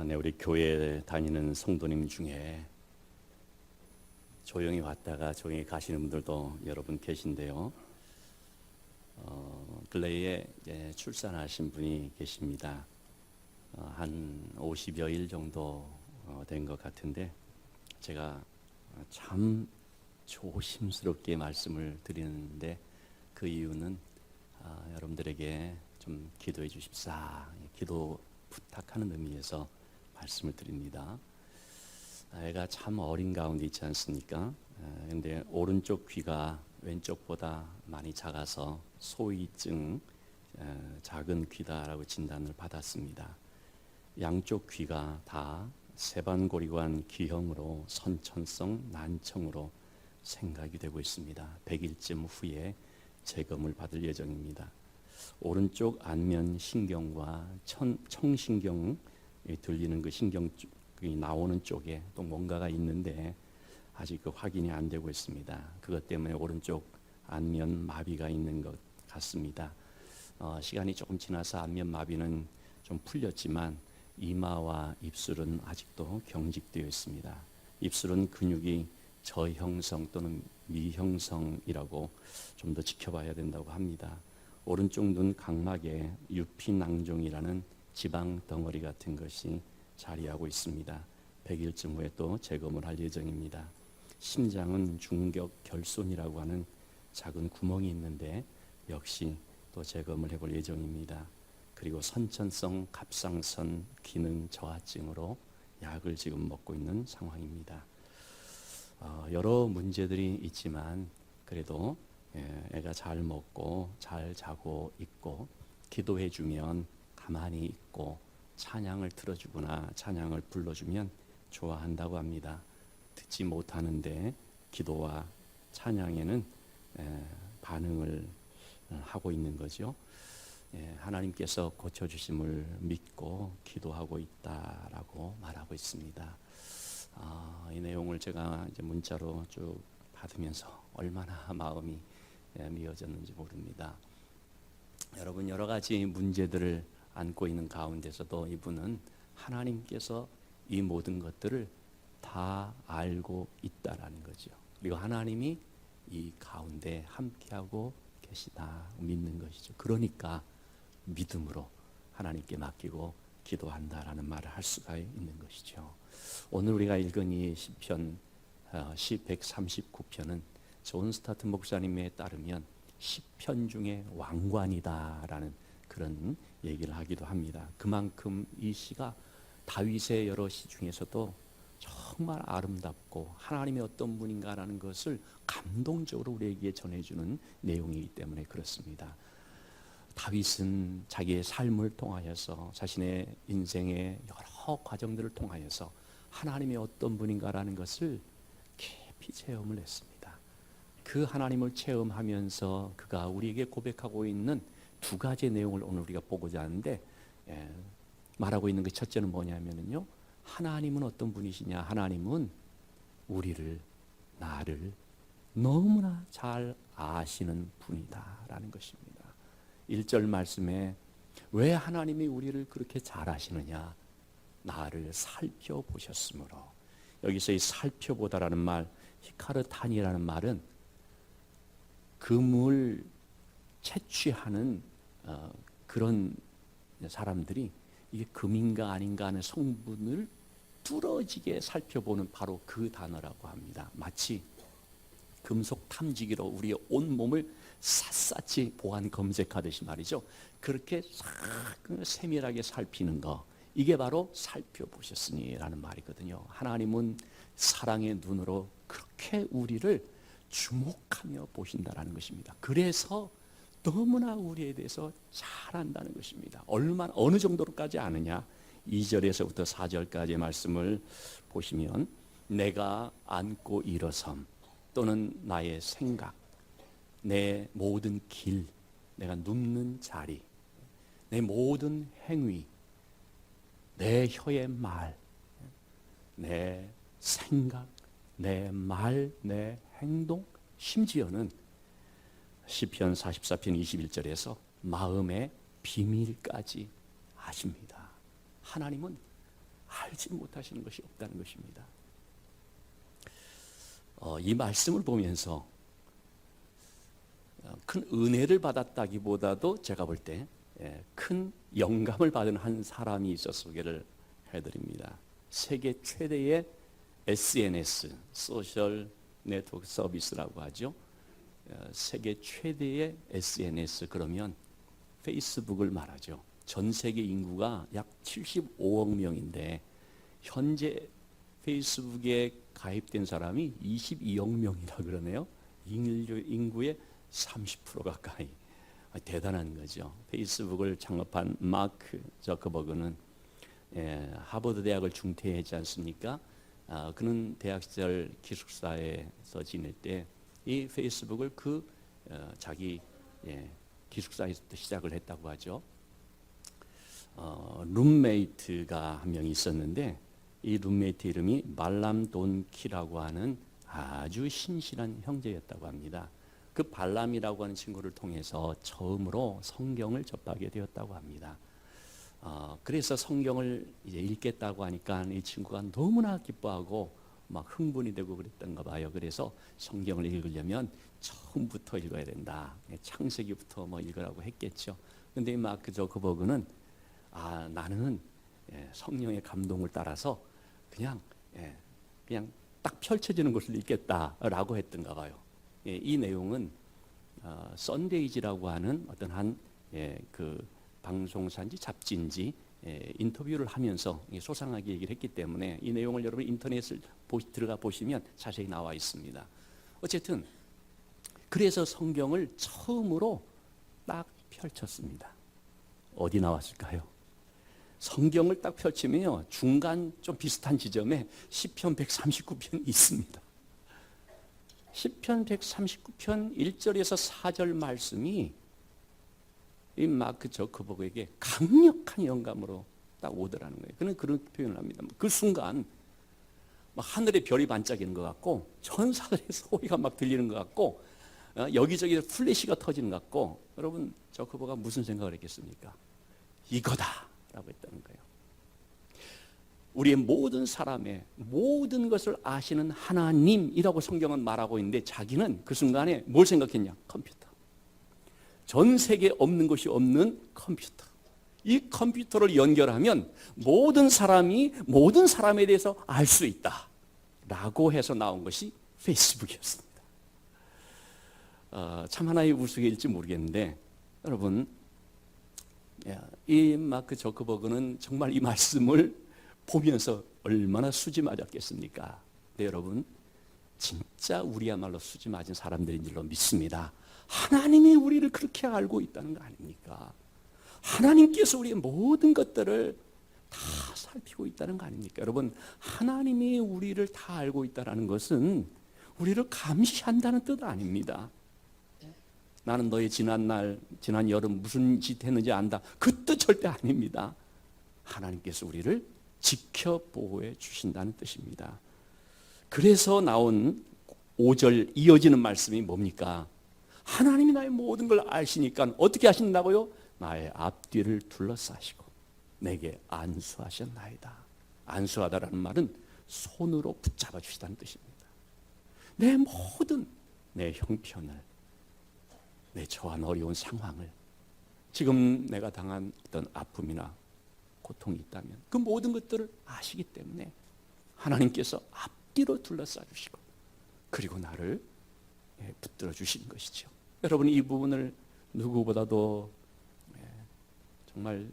네, 우리 교회 다니는 성도님 중에 조용히 왔다가 조용히 가시는 분들도 여러분 계신데요. 근래에 출산하신 분이 계십니다. 한 50여일 정도 된 것 같은데 제가 참 조심스럽게 말씀을 드리는데 그 이유는 여러분들에게 좀 기도해 주십사, 기도 부탁하는 의미에서 말씀을 드립니다. 애가 참 어린 가운데 있지 않습니까? 근데 오른쪽 귀가 왼쪽보다 많이 작아서 소위증, 작은 귀다라고 진단을 받았습니다. 양쪽 귀가 다 세반고리관 기형으로 선천성 난청으로 생각이 되고 있습니다. 100일쯤 후에 재검을 받을 예정입니다. 오른쪽 안면 신경과 청신경 들리는 그 신경이 나오는 쪽에 또 뭔가가 있는데 아직 그 확인이 안 되고 있습니다. 그것 때문에 오른쪽 안면 마비가 있는 것 같습니다. 시간이 조금 지나서 안면 마비는 좀 풀렸지만 이마와 입술은 아직도 경직되어 있습니다. 입술은 근육이 저형성 또는 미형성이라고 좀 더 지켜봐야 된다고 합니다. 오른쪽 눈 각막에 유피낭종이라는 지방 덩어리 같은 것이 자리하고 있습니다. 100일쯤 후에 또 재검을 할 예정입니다. 심장은 중격 결손이라고 하는 작은 구멍이 있는데 역시 또 재검을 해볼 예정입니다. 그리고 선천성 갑상선 기능 저하증으로 약을 지금 먹고 있는 상황입니다. 여러 문제들이 있지만 그래도 애가 잘 먹고 잘 자고 있고 기도해 주면 가만히 있고 찬양을 틀어주거나 찬양을 불러주면 좋아한다고 합니다. 듣지 못하는데 기도와 찬양에는 반응을 하고 있는 거죠. 하나님께서 고쳐주심을 믿고 기도하고 있다라고 말하고 있습니다. 이 내용을 제가 이제 문자로 쭉 받으면서 얼마나 마음이 미어졌는지 모릅니다. 여러분, 여러 가지 문제들을 안고 있는 가운데서도 이분은 하나님께서 이 모든 것들을 다 알고 있다라는 거죠. 그리고 하나님이 이 가운데 함께하고 계시다 믿는 것이죠. 그러니까 믿음으로 하나님께 맡기고 기도한다라는 말을 할 수가 있는 것이죠. 오늘 우리가 읽은 이 시편 139편은 존 스타트 목사님에 따르면 시편 중에 왕관이다라는 그런 얘기를 하기도 합니다. 그만큼 이 시가 다윗의 여러 시 중에서도 정말 아름답고 하나님이 어떤 분인가라는 것을 감동적으로 우리에게 전해주는 내용이기 때문에 그렇습니다. 다윗은 자기의 삶을 통하여서 자신의 인생의 여러 과정들을 통하여서 하나님이 어떤 분인가라는 것을 깊이 체험을 했습니다. 그 하나님을 체험하면서 그가 우리에게 고백하고 있는 두 가지 내용을 오늘 우리가 보고자 하는데 말하고 있는 그 첫째는 뭐냐면요, 하나님은 어떤 분이시냐? 하나님은 우리를, 나를 너무나 잘 아시는 분이다라는 것입니다. 1절 말씀에 왜 하나님이 우리를 그렇게 잘 아시느냐? 나를 살펴보셨으므로. 여기서 이 살펴보다라는 말, 히카르탄이라는 말은 금을 채취하는 그런 사람들이 이게 금인가 아닌가 하는 성분을 뚫어지게 살펴보는 바로 그 단어라고 합니다. 마치 금속 탐지기로 우리의 온몸을 샅샅이 보안 검색하듯이 말이죠. 그렇게 싹 세밀하게 살피는 거, 이게 바로 살펴보셨으니라는 말이거든요. 하나님은 사랑의 눈으로 그렇게 우리를 주목하며 보신다라는 것입니다. 그래서 너무나 우리에 대해서 잘 안다는 것입니다. 어느 정도로까지 아느냐? 2절에서부터 4절까지의 말씀을 보시면 내가 앉고 일어섬 또는 나의 생각, 내 모든 길, 내가 눕는 자리, 내 모든 행위, 내 혀의 말, 내 생각, 내 말, 내 행동, 심지어는 시편 44편 21절에서 마음의 비밀까지 아십니다. 하나님은 알지 못하시는 것이 없다는 것입니다. 이 말씀을 보면서 큰 은혜를 받았다기보다도 제가 볼 때 큰 영감을 받은 한 사람이 있어서 소개를 해드립니다. 세계 최대의 SNS, 소셜 네트워크 서비스라고 하죠. 세계 최대의 SNS 그러면 페이스북을 말하죠. 전 세계 인구가 약 75억 명인데 현재 페이스북에 가입된 사람이 22억 명이라 그러네요. 인구의 30% 가까이. 대단한 거죠. 페이스북을 창업한 마크 저커버그는 하버드 대학을 중퇴하지 않습니까? 그는 대학 시절 기숙사에서 지낼 때 이 페이스북을 자기 기숙사에서부터 시작을 했다고 하죠. 룸메이트가 한 명 있었는데 이 룸메이트 이름이 말람 돈키라고 하는 아주 신실한 형제였다고 합니다. 그 발람이라고 하는 친구를 통해서 처음으로 성경을 접하게 되었다고 합니다. 그래서 성경을 이제 읽겠다고 하니까 이 친구가 너무나 기뻐하고 막 흥분이 되고 그랬던가 봐요. 그래서 성경을 읽으려면 처음부터 읽어야 된다. 창세기부터 뭐 읽으라고 했겠죠. 근데 마크 저커버그는 나는 성령의 감동을 따라서 그냥 딱 펼쳐지는 것을 읽겠다라고 했던가 봐요. 이 내용은 썬데이지라고 하는 어떤 그 방송사인지 잡지인지 인터뷰를 하면서 소상하게 얘기를 했기 때문에 이 내용을 여러분 인터넷을 들어가 보시면 자세히 나와 있습니다. 어쨌든 그래서 성경을 처음으로 딱 펼쳤습니다. 어디 나왔을까요? 성경을 딱 펼치면요 중간 좀 비슷한 지점에 시편 139편이 있습니다. 시편 139편 1절에서 4절 말씀이 이 마크 저커버그에게 강력한 영감으로 딱 오더라는 거예요. 그는 그런 표현을 합니다. 그 순간 하늘에 별이 반짝이는 것 같고 천사들의 소리가 막 들리는 것 같고 여기저기 플래시가 터지는 것 같고 여러분 저커버가 무슨 생각을 했겠습니까? 이거다 라고 했다는 거예요. 우리의 모든 사람의 모든 것을 아시는 하나님이라고 성경은 말하고 있는데 자기는 그 순간에 뭘 생각했냐? 컴퓨터. 전 세계에 없는 것이 없는 컴퓨터. 이 컴퓨터를 연결하면 모든 사람이 모든 사람에 대해서 알 수 있다 라고 해서 나온 것이 페이스북이었습니다. 참 하나의 우스갯일지 모르겠는데 여러분 이 마크 저커버그는 정말 이 말씀을 보면서 얼마나 수지 맞았겠습니까? 네, 여러분 진짜 우리야말로 수지 맞은 사람들인 줄로 믿습니다. 하나님이 우리를 그렇게 알고 있다는 거 아닙니까? 하나님께서 우리의 모든 것들을 다 살피고 있다는 거 아닙니까? 여러분 하나님이 우리를 다 알고 있다는 것은 우리를 감시한다는 뜻 아닙니다. 나는 너의 지난 여름 무슨 짓 했는지 안다. 그 뜻 절대 아닙니다. 하나님께서 우리를 지켜보호해 주신다는 뜻입니다. 그래서 나온 5절 이어지는 말씀이 뭡니까? 하나님이 나의 모든 걸 아시니까 어떻게 하신다고요? 나의 앞뒤를 둘러싸시고 내게 안수하셨나이다. 안수하다라는 말은 손으로 붙잡아 주시다는 뜻입니다. 내 모든 내 형편을 내 처한 어려운 상황을 지금 내가 당한 어떤 아픔이나 고통이 있다면 그 모든 것들을 아시기 때문에 하나님께서 앞뒤로 둘러싸 주시고 그리고 나를 붙들어 주시는 것이죠. 여러분 이 부분을 누구보다도 정말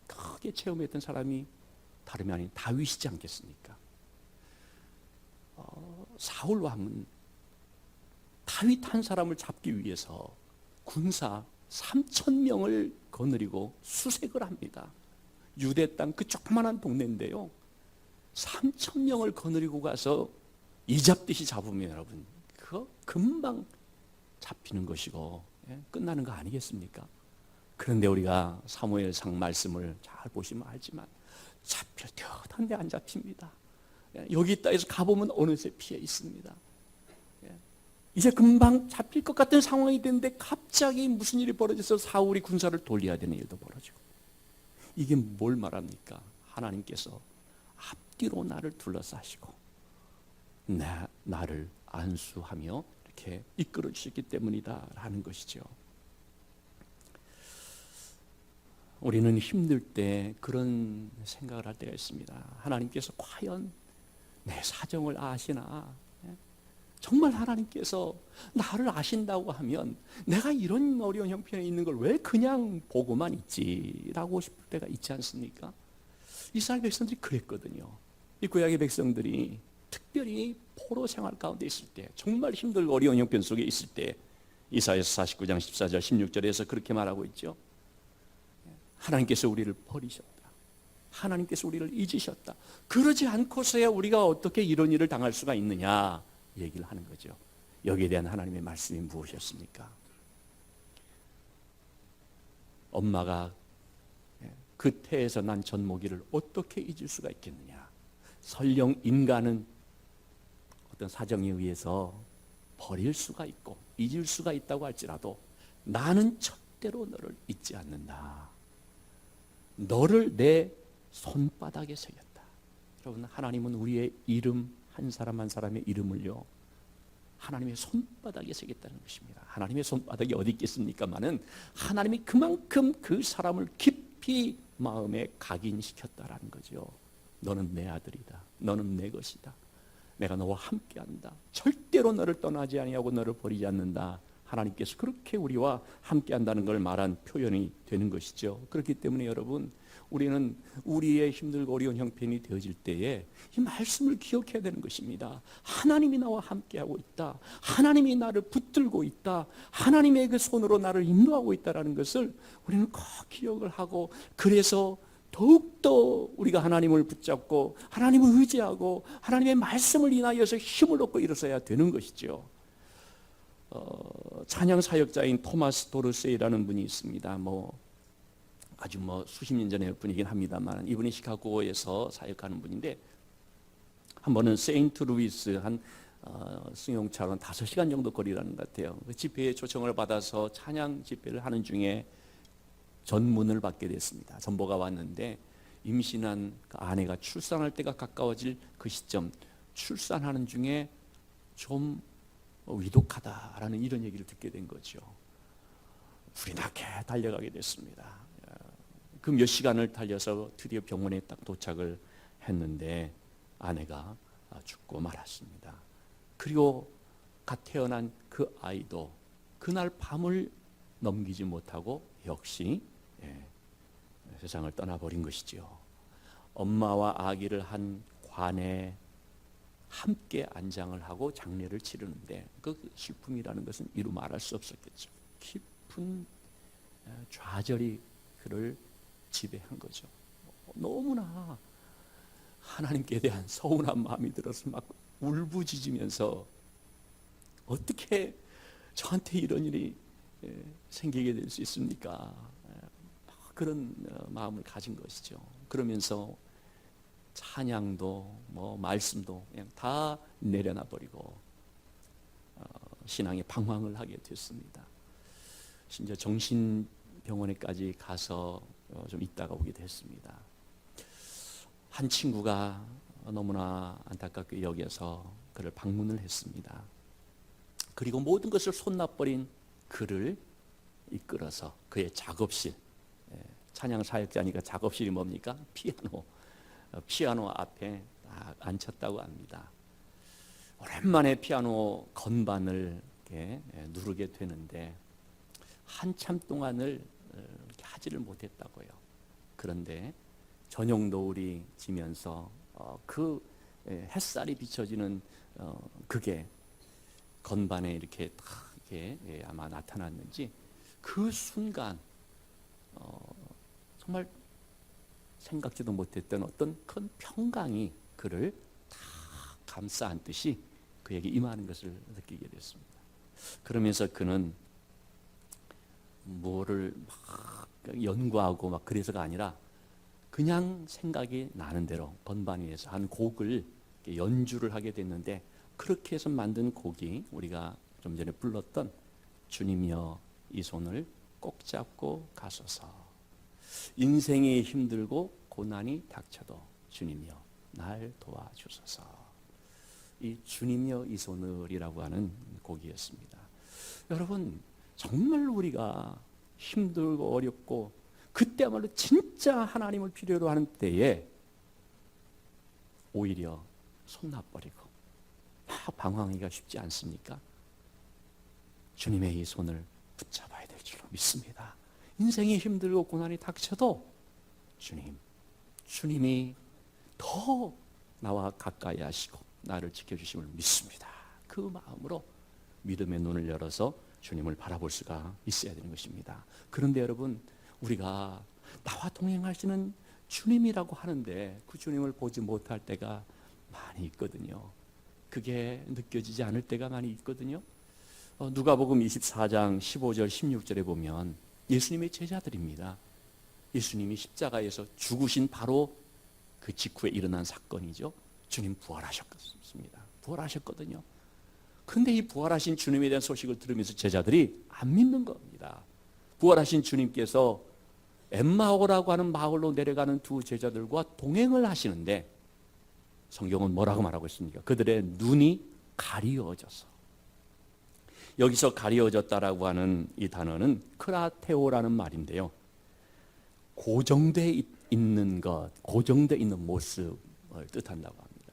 크게 체험했던 사람이 다름이 아닌 다윗이지 않겠습니까? 사울 왕은 다윗 한 사람을 잡기 위해서 군사 3,000명을 거느리고 수색을 합니다. 유대 땅 그 조그만한 동네인데요. 3,000명을 거느리고 가서 이잡듯이 잡으면 여러분 그거 금방 잡히는 것이고 끝나는 거 아니겠습니까? 그런데 우리가 사무엘상 말씀을 잘 보시면 알지만 잡힐 듯한데 안 잡힙니다. 여기 있다 해서 가보면 어느새 피해 있습니다. 이제 금방 잡힐 것 같은 상황이 됐는데 갑자기 무슨 일이 벌어져서 사울이 군사를 돌려야 되는 일도 벌어지고 이게 뭘 말합니까? 하나님께서 토끼로 나를 둘러싸시고 나를 안수하며 이렇게 이끌어 주셨기 때문이다라는 것이죠. 우리는 힘들 때 그런 생각을 할 때가 있습니다. 하나님께서 과연 내 사정을 아시나? 정말 하나님께서 나를 아신다고 하면 내가 이런 어려운 형편에 있는 걸 왜 그냥 보고만 있지라고 싶을 때가 있지 않습니까? 이스라엘 백성들이 그랬거든요. 이 구약의 백성들이 특별히 포로 생활 가운데 있을 때, 정말 힘들고 어려운 형편 속에 있을 때, 이사야서 49장 14절 16절에서 그렇게 말하고 있죠. 하나님께서 우리를 버리셨다. 하나님께서 우리를 잊으셨다. 그러지 않고서야 우리가 어떻게 이런 일을 당할 수가 있느냐 얘기를 하는 거죠. 여기에 대한 하나님의 말씀이 무엇이었습니까? 엄마가 그 태에서 난 젖먹이를 어떻게 잊을 수가 있겠느냐. 설령 인간은 어떤 사정에 의해서 버릴 수가 있고 잊을 수가 있다고 할지라도 나는 절대로 너를 잊지 않는다. 너를 내 손바닥에 새겼다. 여러분, 하나님은 우리의 이름 한 사람 한 사람의 이름을요 하나님의 손바닥에 새겼다는 것입니다. 하나님의 손바닥이 어디 있겠습니까마는 하나님이 그만큼 그 사람을 깊이 마음에 각인시켰다라는 거죠. 너는 내 아들이다. 너는 내 것이다. 내가 너와 함께한다. 절대로 너를 떠나지 아니하고 너를 버리지 않는다. 하나님께서 그렇게 우리와 함께한다는 걸 말한 표현이 되는 것이죠. 그렇기 때문에 여러분, 우리는 우리의 힘들고 어려운 형편이 되어질 때에 이 말씀을 기억해야 되는 것입니다. 하나님이 나와 함께하고 있다. 하나님이 나를 붙들고 있다. 하나님의 그 손으로 나를 인도하고 있다는 것을 우리는 꼭 기억을 하고, 그래서 더욱더 우리가 하나님을 붙잡고 하나님을 의지하고 하나님의 말씀을 인하여서 힘을 얻고 일어서야 되는 것이죠. 찬양 사역자인 토마스 도르세이라는 분이 있습니다. 아주 수십 년 전의 분이긴 합니다만, 이분이 시카고에서 사역하는 분인데, 한 번은 세인트 루이스 한 승용차로 5시간 정도 거리라는 것 같아요. 그 집회에 초청을 받아서 찬양 집회를 하는 중에 전문을 받게 됐습니다. 전보가 왔는데, 임신한 그 아내가 출산할 때가 가까워질 그 시점, 출산하는 중에 좀 위독하다라는 이런 얘기를 듣게 된 거죠. 불이 나게 달려가게 됐습니다. 그 몇 시간을 달려서 드디어 병원에 딱 도착을 했는데 아내가 죽고 말았습니다. 그리고 갓 태어난 그 아이도 그날 밤을 넘기지 못하고 역시 세상을 떠나버린 것이지요. 엄마와 아기를 한 관에 함께 안장을 하고 장례를 치르는데, 그 슬픔이라는 것은 이루 말할 수 없었겠죠. 깊은 좌절이 그를 지배한 거죠. 너무나 하나님께 대한 서운한 마음이 들어서 막 울부짖으면서 어떻게 저한테 이런 일이 생기게 될 수 있습니까? 그런 마음을 가진 것이죠. 그러면서 찬양도 말씀도 그냥 다 내려놔 버리고 신앙의 방황을 하게 됐습니다. 심지어 정신병원에까지 가서 좀 있다가 오게 됐습니다. 한 친구가 너무나 안타깝게 여겨서 그를 방문을 했습니다. 그리고 모든 것을 손놔버린 그를 이끌어서 그의 작업실, 찬양 사역자니까 작업실이 뭡니까? 피아노 앞에 딱 앉혔다고 합니다. 오랜만에 피아노 건반을 이렇게 누르게 되는데 한참 동안을 이렇게 하지를 못했다고요. 그런데 저녁 노을이 지면서 그 햇살이 비춰지는 그게 건반에 이렇게 딱 이렇게 아마 나타났는지 그 순간 정말 생각지도 못했던 어떤 큰 평강이 그를 다 감싸 안듯이 그에게 임하는 것을 느끼게 됐습니다. 그러면서 그는 뭐를 막 연구하고 막 그래서가 아니라 그냥 생각이 나는 대로 건반 위에서 한 곡을 연주를 하게 됐는데, 그렇게 해서 만든 곡이 우리가 좀 전에 불렀던 주님이여 이 손을 꼭 잡고 가소서. 인생이 힘들고 고난이 닥쳐도 주님이여 날 도와주소서. 이 주님여 이 손을이라고 하는 곡이었습니다. 여러분, 정말 우리가 힘들고 어렵고 그때야말로 진짜 하나님을 필요로 하는 때에 오히려 손 놔버리고 막 방황하기가 쉽지 않습니까? 주님의 이 손을 붙잡아야 될 줄로 믿습니다. 인생이 힘들고 고난이 닥쳐도 주님이 더 나와 가까이 하시고 나를 지켜주심을 믿습니다. 그 마음으로 믿음의 눈을 열어서 주님을 바라볼 수가 있어야 되는 것입니다. 그런데 여러분, 우리가 나와 동행하시는 주님이라고 하는데 그 주님을 보지 못할 때가 많이 있거든요. 그게 느껴지지 않을 때가 많이 있거든요. 누가복음 24장 15절 16절에 보면 예수님의 제자들입니다. 예수님이 십자가에서 죽으신 바로 그 직후에 일어난 사건이죠. 주님 부활하셨습니다. 부활하셨거든요. 그런데 이 부활하신 주님에 대한 소식을 들으면서 제자들이 안 믿는 겁니다. 부활하신 주님께서 엠마오라고 하는 마을로 내려가는 두 제자들과 동행을 하시는데 성경은 뭐라고 말하고 있습니까? 그들의 눈이 가리워져서. 여기서 가리워졌다라고 하는 이 단어는 크라테오라는 말인데요. 고정되어 있는 것, 고정되어 있는 모습을 뜻한다고 합니다.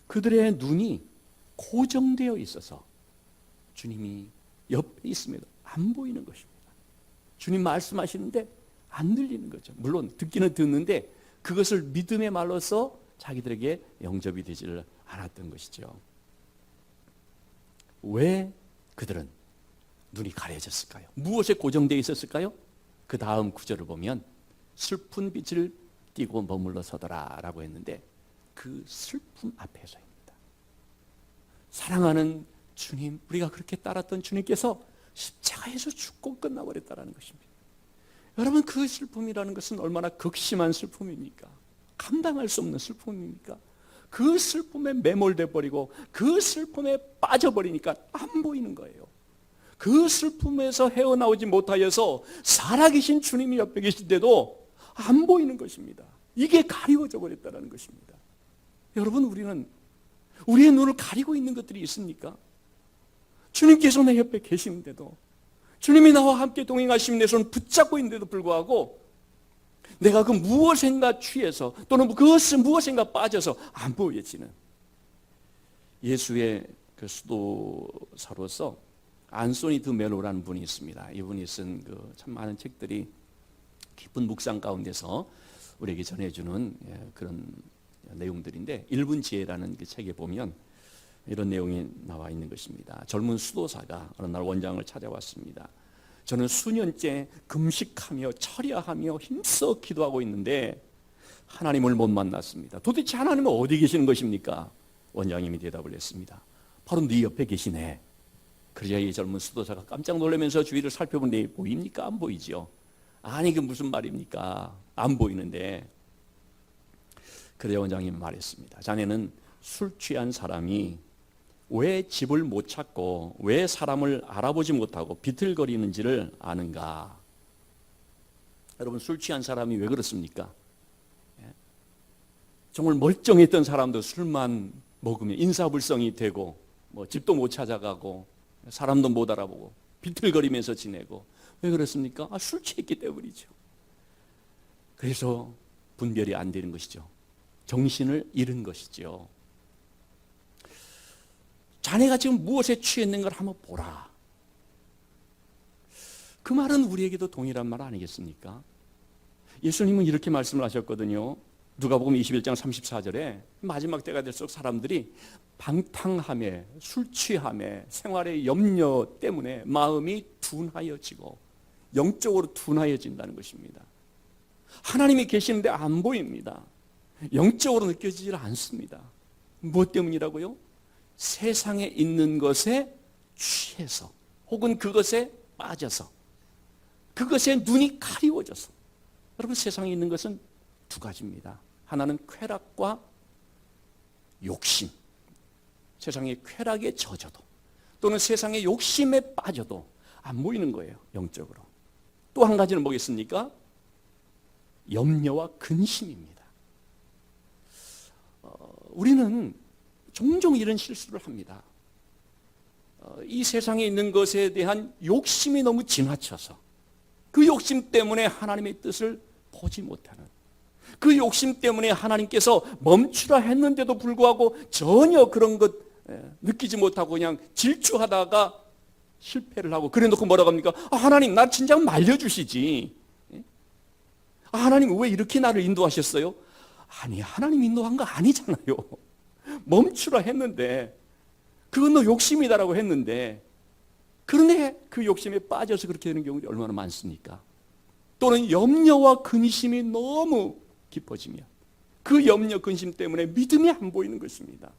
그들의 눈이 고정되어 있어서 주님이 옆에 있음에도 안 보이는 것입니다. 주님 말씀하시는데 안 들리는 거죠. 물론 듣기는 듣는데 그것을 믿음의 말로서 자기들에게 영접이 되지를 않았던 것이죠. 왜 그들은 눈이 가려졌을까요? 무엇에 고정되어 있었을까요? 그 다음 구절을 보면 슬픈 빛을 띠고 머물러 서더라 라고 했는데 그 슬픔 앞에서입니다. 사랑하는 주님, 우리가 그렇게 따랐던 주님께서 십자가에서 죽고 끝나버렸다는 것입니다. 여러분, 그 슬픔이라는 것은 얼마나 극심한 슬픔입니까? 감당할 수 없는 슬픔입니까? 그 슬픔에 매몰돼 버리고 그 슬픔에 빠져버리니까 안 보이는 거예요. 그 슬픔에서 헤어나오지 못하여서 살아계신 주님이 옆에 계신데도 안 보이는 것입니다. 이게 가리워져 버렸다는 것입니다. 여러분, 우리는 우리의 눈을 가리고 있는 것들이 있습니까? 주님께서 내 옆에 계시는데도, 주님이 나와 함께 동행하시면 내 손을 붙잡고 있는데도 불구하고 내가 그 무엇인가 취해서 또는 그것은 무엇인가 빠져서 안 보여지는, 예수의 그 수도사로서 안소니 드 멜로라는 분이 있습니다. 이분이 쓴 그 참 많은 책들이 깊은 묵상 가운데서 우리에게 전해주는 그런 내용들인데, 1분 지혜라는 그 책에 보면 이런 내용이 나와 있는 것입니다. 젊은 수도사가 어느 날 원장을 찾아왔습니다. 저는 수년째 금식하며 철야하며 힘써 기도하고 있는데 하나님을 못 만났습니다. 도대체 하나님은 어디 계시는 것입니까? 원장님이 대답을 했습니다. 바로 네 옆에 계시네. 그러자 이 젊은 수도사가 깜짝 놀라면서 주위를 살펴보는데 보입니까? 안 보이죠. 아니, 그 무슨 말입니까? 안 보이는데. 그러자 원장님이 말했습니다. 자네는 술 취한 사람이 왜 집을 못 찾고 왜 사람을 알아보지 못하고 비틀거리는지를 아는가? 여러분, 술 취한 사람이 왜 그렇습니까? 정말 멀쩡했던 사람도 술만 먹으면 인사불성이 되고 뭐 집도 못 찾아가고 사람도 못 알아보고 비틀거리면서 지내고. 왜 그렇습니까? 술 취했기 때문이죠. 그래서 분별이 안 되는 것이죠. 정신을 잃은 것이죠. 자네가 지금 무엇에 취했는가를 한번 보라. 그 말은 우리에게도 동일한 말 아니겠습니까? 예수님은 이렇게 말씀을 하셨거든요. 누가복음 21장 34절에 마지막 때가 될수록 사람들이 방탕함에, 술 취함에, 생활의 염려 때문에 마음이 둔하여지고 영적으로 둔하여진다는 것입니다. 하나님이 계시는데 안 보입니다. 영적으로 느껴지질 않습니다. 무엇 때문이라고요? 세상에 있는 것에 취해서 혹은 그것에 빠져서, 그것에 눈이 가리워져서. 여러분, 세상에 있는 것은 두 가지입니다. 하나는 쾌락과 욕심. 세상의 쾌락에 젖어도 또는 세상의 욕심에 빠져도 안 보이는 거예요, 영적으로. 또 한 가지는 뭐겠습니까? 염려와 근심입니다. 우리는 종종 이런 실수를 합니다. 이 세상에 있는 것에 대한 욕심이 너무 지나쳐서 그 욕심 때문에 하나님의 뜻을 보지 못하는, 그 욕심 때문에 하나님께서 멈추라 했는데도 불구하고 전혀 그런 것 느끼지 못하고 그냥 질주하다가 실패를 하고, 그래 놓고 뭐라고 합니까? 하나님, 나 진작 말려주시지. 하나님 왜 이렇게 나를 인도하셨어요? 아니, 하나님 인도한 거 아니잖아요. 멈추라 했는데, 그건 너 욕심이다라고 했는데, 그런데 그 욕심에 빠져서 그렇게 되는 경우들이 얼마나 많습니까? 또는 염려와 근심이 너무 깊어지면 그 염려, 근심 때문에 믿음이 안 보이는 것입니다.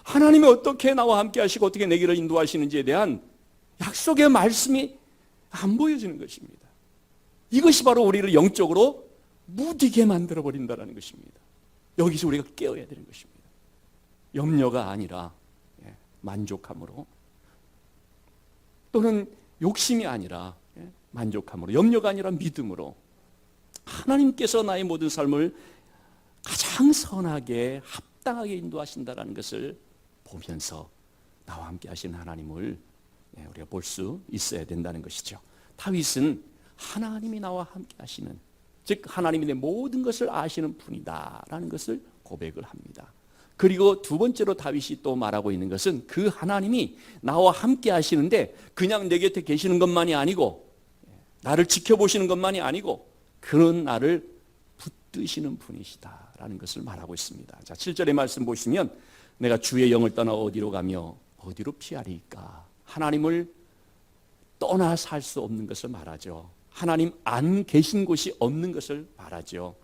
하나님이 어떻게 나와 함께 하시고 어떻게 내 길을 인도하시는지에 대한 약속의 말씀이 안 보여지는 것입니다. 이것이 바로 우리를 영적으로 무디게 만들어버린다는 것입니다. 여기서 우리가 깨어야 되는 것입니다. 염려가 아니라 만족함으로, 또는 욕심이 아니라 만족함으로, 염려가 아니라 믿음으로 하나님께서 나의 모든 삶을 가장 선하게 합당하게 인도하신다는 것을 보면서 나와 함께 하시는 하나님을 우리가 볼 수 있어야 된다는 것이죠. 다윗은 하나님이 나와 함께 하시는, 즉 하나님이 내 모든 것을 아시는 분이다라는 것을 고백을 합니다. 그리고 두 번째로 다윗이 또 말하고 있는 것은 그 하나님이 나와 함께 하시는데 그냥 내 곁에 계시는 것만이 아니고, 나를 지켜보시는 것만이 아니고, 그는 나를 붙드시는 분이시다라는 것을 말하고 있습니다. 자, 7절의 말씀 보시면, 내가 주의 영을 떠나 어디로 가며 어디로 피하리까? 하나님을 떠나 살 수 없는 것을 말하죠. 하나님 안 계신 곳이 없는 것을 말하죠.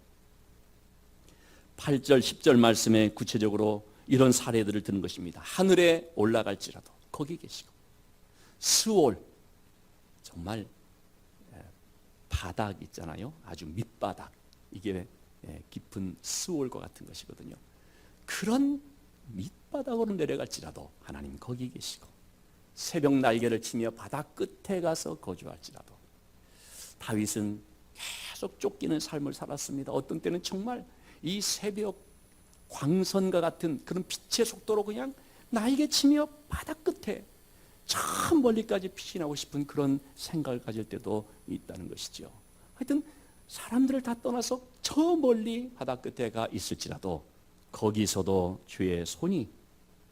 8절, 10절 말씀에 구체적으로 이런 사례들을 드는 것입니다. 하늘에 올라갈지라도 거기 계시고, 스올, 정말 바닥 있잖아요. 아주 밑바닥, 이게 깊은 스올과 같은 것이거든요. 그런 밑바닥으로 내려갈지라도 하나님 거기 계시고, 새벽 날개를 치며 바다 끝에 가서 거주할지라도. 다윗은 계속 쫓기는 삶을 살았습니다. 어떤 때는 정말 이 새벽 광선과 같은 그런 빛의 속도로 그냥 날개 치며 바다 끝에 저 멀리까지 피신하고 싶은 그런 생각을 가질 때도 있다는 것이죠. 하여튼 사람들을 다 떠나서 저 멀리 바다 끝에 가 있을지라도 거기서도 주의 손이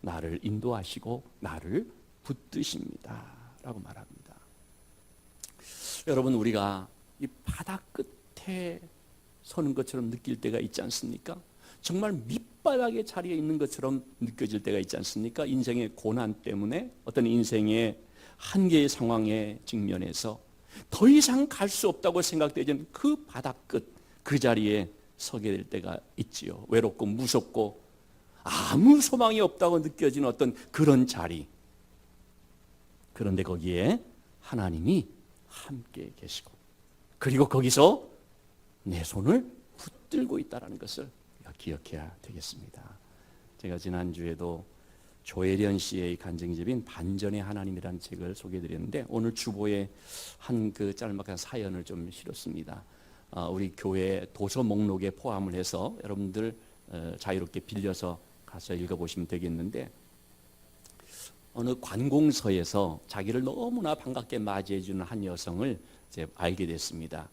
나를 인도하시고 나를 붙드십니다 라고 말합니다. 여러분, 우리가 이 바다 끝에 서는 것처럼 느낄 때가 있지 않습니까? 정말 밑바닥의 자리에 있는 것처럼 느껴질 때가 있지 않습니까? 인생의 고난 때문에, 어떤 인생의 한계의 상황에 직면해서 더 이상 갈 수 없다고 생각되는 그 바닥 끝, 그 자리에 서게 될 때가 있지요. 외롭고 무섭고 아무 소망이 없다고 느껴지는 어떤 그런 자리. 그런데 거기에 하나님이 함께 계시고, 그리고 거기서 내 손을 붙들고 있다는 것을 기억해야 되겠습니다. 제가 지난주에도 조혜련 씨의 간증집인 반전의 하나님이라는 책을 소개해드렸는데, 오늘 주보에 한 그 짤막한 사연을 좀 실었습니다. 우리 교회 도서 목록에 포함을 해서 여러분들 자유롭게 빌려서 가서 읽어보시면 되겠는데, 어느 관공서에서 자기를 너무나 반갑게 맞이해주는 한 여성을 이제 알게 됐습니다.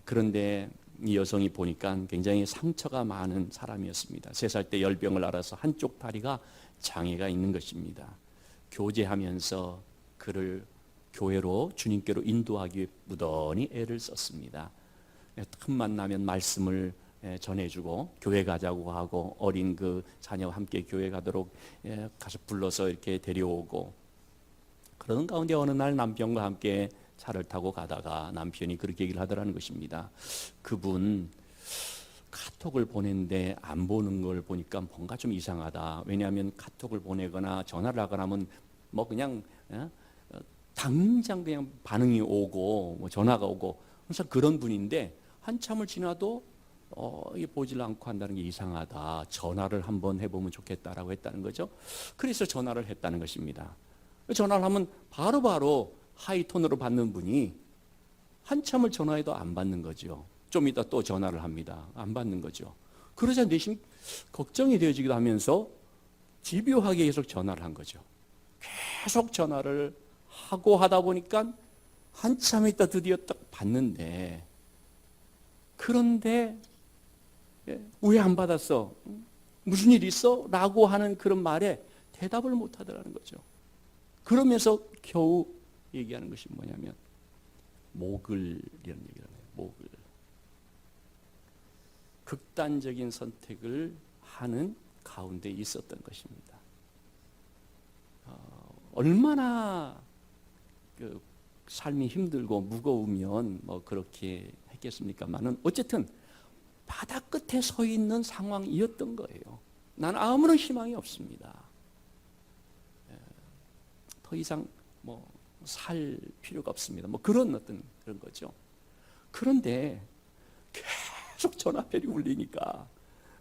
그런데 이 여성이 보니까 굉장히 상처가 많은 사람이었습니다. 3살 때 열병을 앓아서 한쪽 다리가 장애가 있는 것입니다. 교제하면서 그를 교회로, 주님께로 인도하기 위해 무던히 애를 썼습니다. 틈만 나면 말씀을 전해주고 교회 가자고 하고, 어린 그 자녀와 함께 교회 가도록 가서 불러서 이렇게 데려오고, 그러는 가운데 어느 날 남편과 함께 차를 타고 가다가 남편이 그렇게 얘기를 하더라는 것입니다. 그분 카톡을 보냈는데 안 보는 걸 보니까 뭔가 좀 이상하다. 왜냐하면 카톡을 보내거나 전화를 하거나 하면 뭐 그냥 당장 그냥 반응이 오고 뭐 전화가 오고 항상 그런 분인데, 한참을 지나도 이게 보질 않고 한다는 게 이상하다. 전화를 한번 해보면 좋겠다라고 했다는 거죠. 그래서 전화를 했다는 것입니다. 전화를 하면 바로바로 하이톤으로 받는 분이 한참을 전화해도 안 받는 거죠. 좀 이따 또 전화를 합니다. 안 받는 거죠. 그러자 내심 걱정이 되어지기도 하면서 집요하게 계속 전화를 한 거죠. 계속 전화를 하고 하다 보니까 한참 있다 드디어 딱 받는데, 그런데 왜 안 받았어? 무슨 일 있어? 라고 하는 그런 말에 대답을 못 하더라는 거죠. 그러면서 겨우 얘기하는 것이 뭐냐면 목을이라는 얘기를 해요. 목을. 극단적인 선택을 하는 가운데 있었던 것입니다. 얼마나 그 삶이 힘들고 무거우면 뭐 그렇게 했겠습니까만은 어쨌든 바다 끝에 서 있는 상황이었던 거예요. 나는 아무런 희망이 없습니다. 더 이상 뭐 살 필요가 없습니다. 뭐 그런 어떤 그런 거죠. 그런데 계속 전화벨이 울리니까,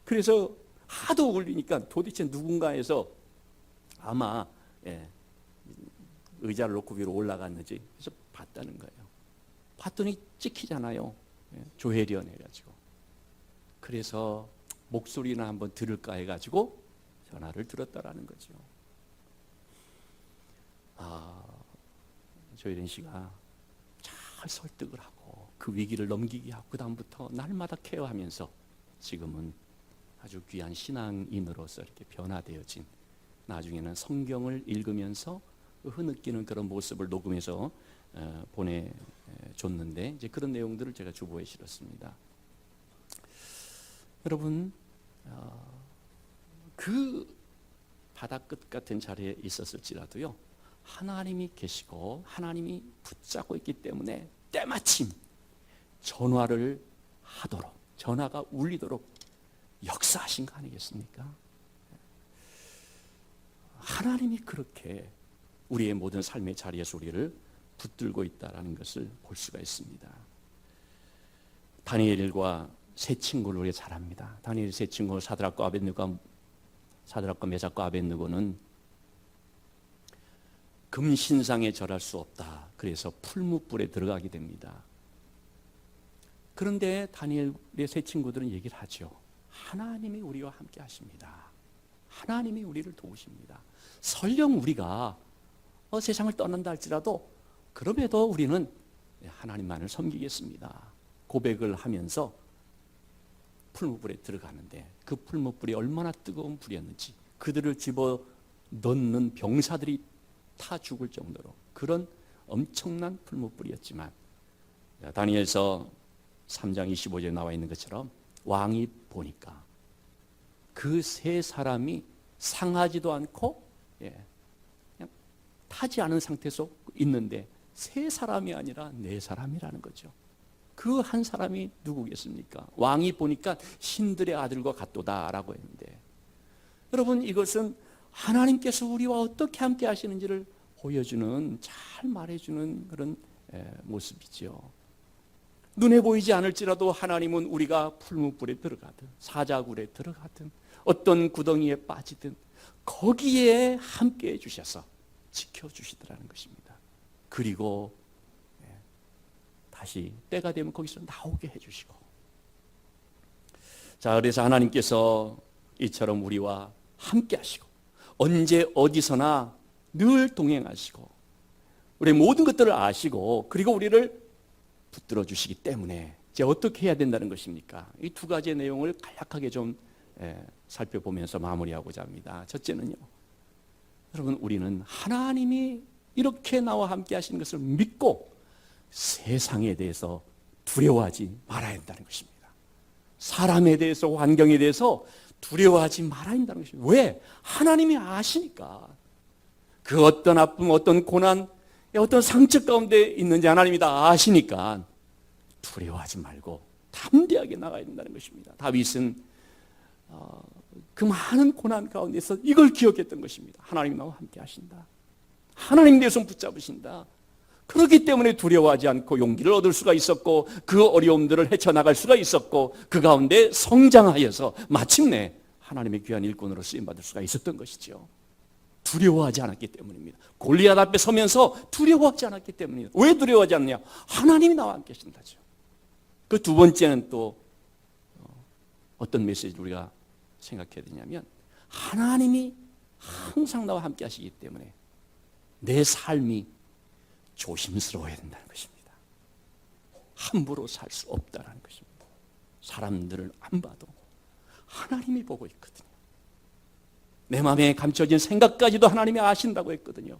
그래서 하도 울리니까 도대체 누군가에서 아마 의자를 놓고 위로 올라갔는지 그래서 봤다는 거예요. 봤더니 찍히잖아요. 조혜련 해가지고. 그래서 목소리나 한번 들을까 해가지고 전화를 들었다라는 거죠. 조혜련 씨가 잘 설득을 하고 그 위기를 넘기게 하고 그 다음부터 날마다 케어하면서 지금은 아주 귀한 신앙인으로서 이렇게 변화되어진, 나중에는 성경을 읽으면서 흐느끼는 그런 모습을 녹음해서 보내줬는데, 이제 그런 내용들을 제가 주보에 실었습니다. 여러분, 그 바다 끝 같은 자리에 있었을지라도요, 하나님이 계시고 하나님이 붙잡고 있기 때문에 때마침 전화를 하도록, 전화가 울리도록 역사하신 거 아니겠습니까? 하나님이 그렇게 우리의 모든 삶의 자리에서 우리를 붙들고 있다는 것을 볼 수가 있습니다. 다니엘과 세 친구를 우리가 잘 압니다. 다니엘 세 친구 사드락과 메삭과 아벳느고는 금신상에 절할 수 없다. 그래서 풀무불에 들어가게 됩니다. 그런데 다니엘의 세 친구들은 얘기를 하죠. 하나님이 우리와 함께 하십니다. 하나님이 우리를 도우십니다. 설령 우리가 세상을 떠난다 할지라도 그럼에도 우리는 하나님만을 섬기겠습니다. 고백을 하면서 풀무불에 들어가는데, 그 풀무불이 얼마나 뜨거운 불이었는지, 그들을 집어 넣는 병사들이 타 죽을 정도로 그런 엄청난 풀무불이었지만, 다니엘서 3장 25절에 나와 있는 것처럼 왕이 보니까 그 세 사람이 상하지도 않고 그냥 타지 않은 상태에서 있는데 세 사람이 아니라 네 사람이라는 거죠. 그 한 사람이 누구겠습니까? 왕이 보니까 신들의 아들과 같도다라고 했는데, 여러분, 이것은 하나님께서 우리와 어떻게 함께 하시는지를 보여주는, 잘 말해주는 그런 모습이죠. 눈에 보이지 않을지라도 하나님은 우리가 풀무불에 들어가든 사자굴에 들어가든 어떤 구덩이에 빠지든 거기에 함께 해주셔서 지켜주시더라는 것입니다. 그리고 다시 때가 되면 거기서 나오게 해주시고, 자, 그래서 하나님께서 이처럼 우리와 함께 하시고 언제 어디서나 늘 동행하시고 우리의 모든 것들을 아시고, 그리고 우리를 붙들어 주시기 때문에 이제 어떻게 해야 된다는 것입니까? 이 두 가지의 내용을 간략하게 좀 살펴보면서 마무리하고자 합니다. 첫째는요, 여러분, 우리는 하나님이 이렇게 나와 함께 하시는 것을 믿고 세상에 대해서 두려워하지 말아야 한다는 것입니다. 사람에 대해서, 환경에 대해서 두려워하지 말아야 한다는 것입니다. 왜? 하나님이 아시니까. 그 어떤 아픔, 어떤 고난, 어떤 상처 가운데 있는지 하나님이 다 아시니까 두려워하지 말고 담대하게 나가야 된다는 것입니다. 다윗은 그 많은 고난 가운데서 이걸 기억했던 것입니다. 하나님이 나와 함께 하신다. 하나님 내 손 붙잡으신다. 그렇기 때문에 두려워하지 않고 용기를 얻을 수가 있었고, 그 어려움들을 헤쳐나갈 수가 있었고, 그 가운데 성장하여서 마침내 하나님의 귀한 일꾼으로 쓰임받을 수가 있었던 것이죠. 두려워하지 않았기 때문입니다. 골리앗 앞에 서면서 두려워하지 않았기 때문입니다. 왜 두려워하지 않느냐? 하나님이 나와 함께 하신다죠. 그 두 번째는 또 어떤 메시지를 우리가 생각해야 되냐면 하나님이 항상 나와 함께 하시기 때문에 내 삶이 조심스러워야 된다는 것입니다. 함부로 살 수 없다는 것입니다. 사람들을 안 봐도 하나님이 보고 있거든요. 내 마음에 감춰진 생각까지도 하나님이 아신다고 했거든요.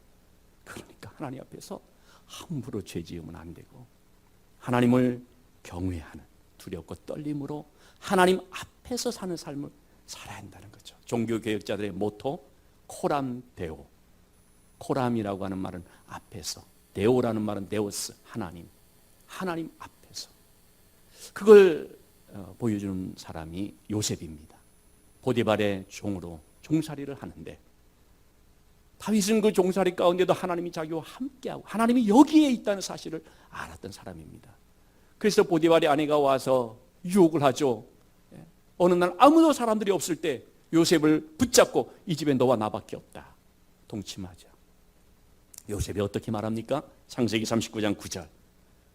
그러니까 하나님 앞에서 함부로 죄 지으면 안 되고 하나님을 경외하는 두렵고 떨림으로 하나님 앞에서 사는 삶을 살아야 한다는 거죠. 종교개혁자들의 모토 코람 데오. 코람이라고 하는 말은 앞에서, 데오라는 말은 데오스, 하나님 앞에서. 그걸 보여주는 사람이 요셉입니다. 보디발의 종으로 종살이를 하는데 다윗은 그 종살이 가운데도 하나님이 자기와 함께하고 하나님이 여기에 있다는 사실을 알았던 사람입니다. 그래서 보디발의 아내가 와서 유혹을 하죠. 어느 날 아무도 사람들이 없을 때 요셉을 붙잡고 이 집에 너와 나밖에 없다. 동침하자. 요셉이 어떻게 말합니까? 창세기 39장 9절.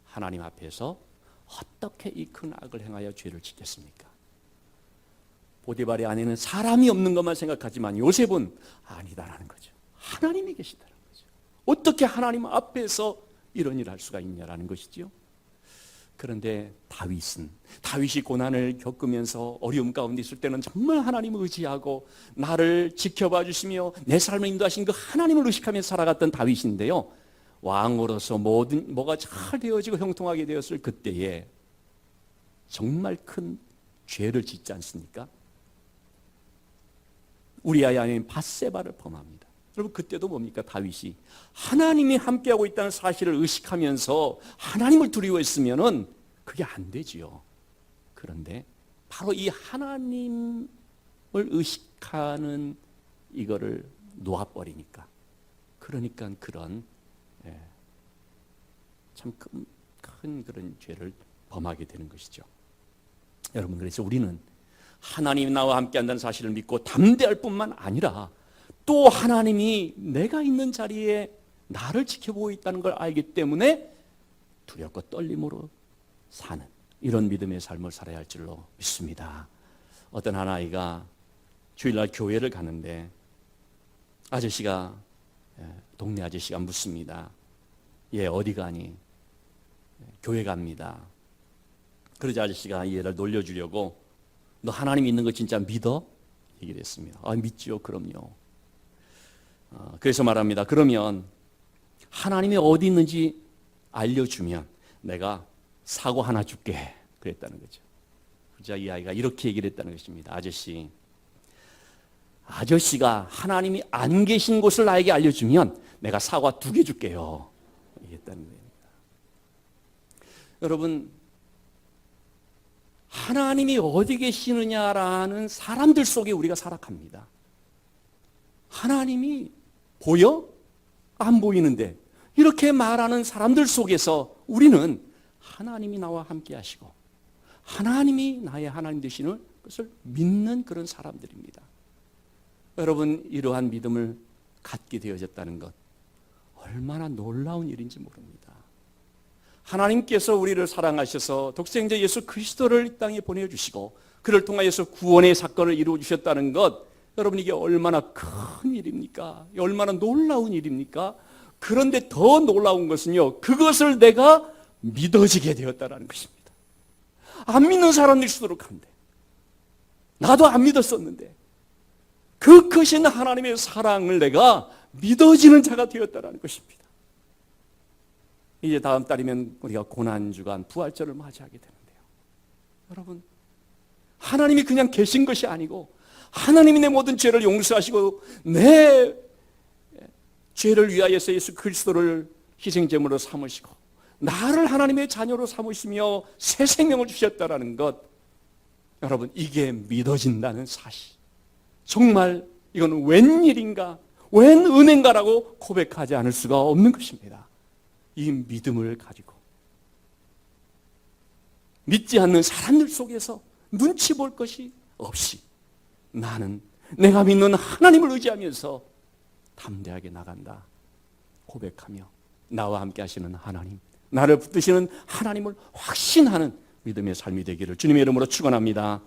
하나님 앞에서 어떻게 이 큰 악을 행하여 죄를 짓겠습니까? 보디발의 아내는 사람이 없는 것만 생각하지만 요셉은 아니다라는 거죠. 하나님이 계시다는 거죠. 어떻게 하나님 앞에서 이런 일을 할 수가 있냐라는 것이죠. 그런데 다윗이 고난을 겪으면서 어려움 가운데 있을 때는 정말 하나님을 의지하고 나를 지켜봐 주시며 내 삶을 인도하신 그 하나님을 의식하면서 살아갔던 다윗인데요. 왕으로서 뭐가 잘 되어지고 형통하게 되었을 그때에 정말 큰 죄를 짓지 않습니까? 우리아의 아내인 밧세바를 범합니다. 여러분 그때도 뭡니까? 다윗이 하나님이 함께하고 있다는 사실을 의식하면서 하나님을 두려워했으면은 그게 안 되지요. 그런데 바로 이 하나님을 의식하는 이거를 놓아버리니까 그러니까 그런 참 큰 그런 죄를 범하게 되는 것이죠. 여러분 그래서 우리는 하나님이 나와 함께한다는 사실을 믿고 담대할 뿐만 아니라 또 하나님이 내가 있는 자리에 나를 지켜보고 있다는 걸 알기 때문에 두렵고 떨림으로 사는 이런 믿음의 삶을 살아야 할 줄로 믿습니다. 어떤 한 아이가 주일날 교회를 가는데 동네 아저씨가 묻습니다. 얘 어디 가니? 교회 갑니다. 그러자 아저씨가 이 애를 놀려주려고 너 하나님 있는 거 진짜 믿어? 얘기를 했습니다. 믿죠. 그럼요. 그래서 말합니다. 그러면 하나님이 어디 있는지 알려주면 내가 사과 하나 줄게. 그랬다는 거죠. 그러자 이 아이가 이렇게 얘기를 했다는 것입니다. 아저씨가 하나님이 안 계신 곳을 나에게 알려주면 내가 사과 2개 줄게요. 얘기했다는 겁니다. 여러분 하나님이 어디 계시느냐라는 사람들 속에 우리가 살아갑니다. 하나님이 보여? 안 보이는데 이렇게 말하는 사람들 속에서 우리는 하나님이 나와 함께 하시고 하나님이 나의 하나님 되시는 것을 믿는 그런 사람들입니다. 여러분 이러한 믿음을 갖게 되어졌다는 것 얼마나 놀라운 일인지 모릅니다. 하나님께서 우리를 사랑하셔서 독생자 예수 그리스도를 이 땅에 보내주시고 그를 통하여서 구원의 사건을 이루어주셨다는 것 여러분 이게 얼마나 큰 일입니까? 얼마나 놀라운 일입니까? 그런데 더 놀라운 것은요 그것을 내가 믿어지게 되었다는 것입니다. 안 믿는 사람일수록 한데 나도 안 믿었었는데 그 크신 하나님의 사랑을 내가 믿어지는 자가 되었다는 것입니다. 이제 다음 달이면 우리가 고난주간 부활절을 맞이하게 되는데요. 여러분 하나님이 그냥 계신 것이 아니고 하나님이 내 모든 죄를 용서하시고 내 죄를 위하여서 예수 그리스도를 희생제물로 삼으시고 나를 하나님의 자녀로 삼으시며 새 생명을 주셨다는 것 여러분 이게 믿어진다는 사실 정말 이건 웬일인가 웬 은혜인가라고 고백하지 않을 수가 없는 것입니다. 이 믿음을 가지고 믿지 않는 사람들 속에서 눈치 볼 것이 없이 나는 내가 믿는 하나님을 의지하면서 담대하게 나간다 고백하며 나와 함께 하시는 하나님 나를 붙드시는 하나님을 확신하는 믿음의 삶이 되기를 주님의 이름으로 축원합니다.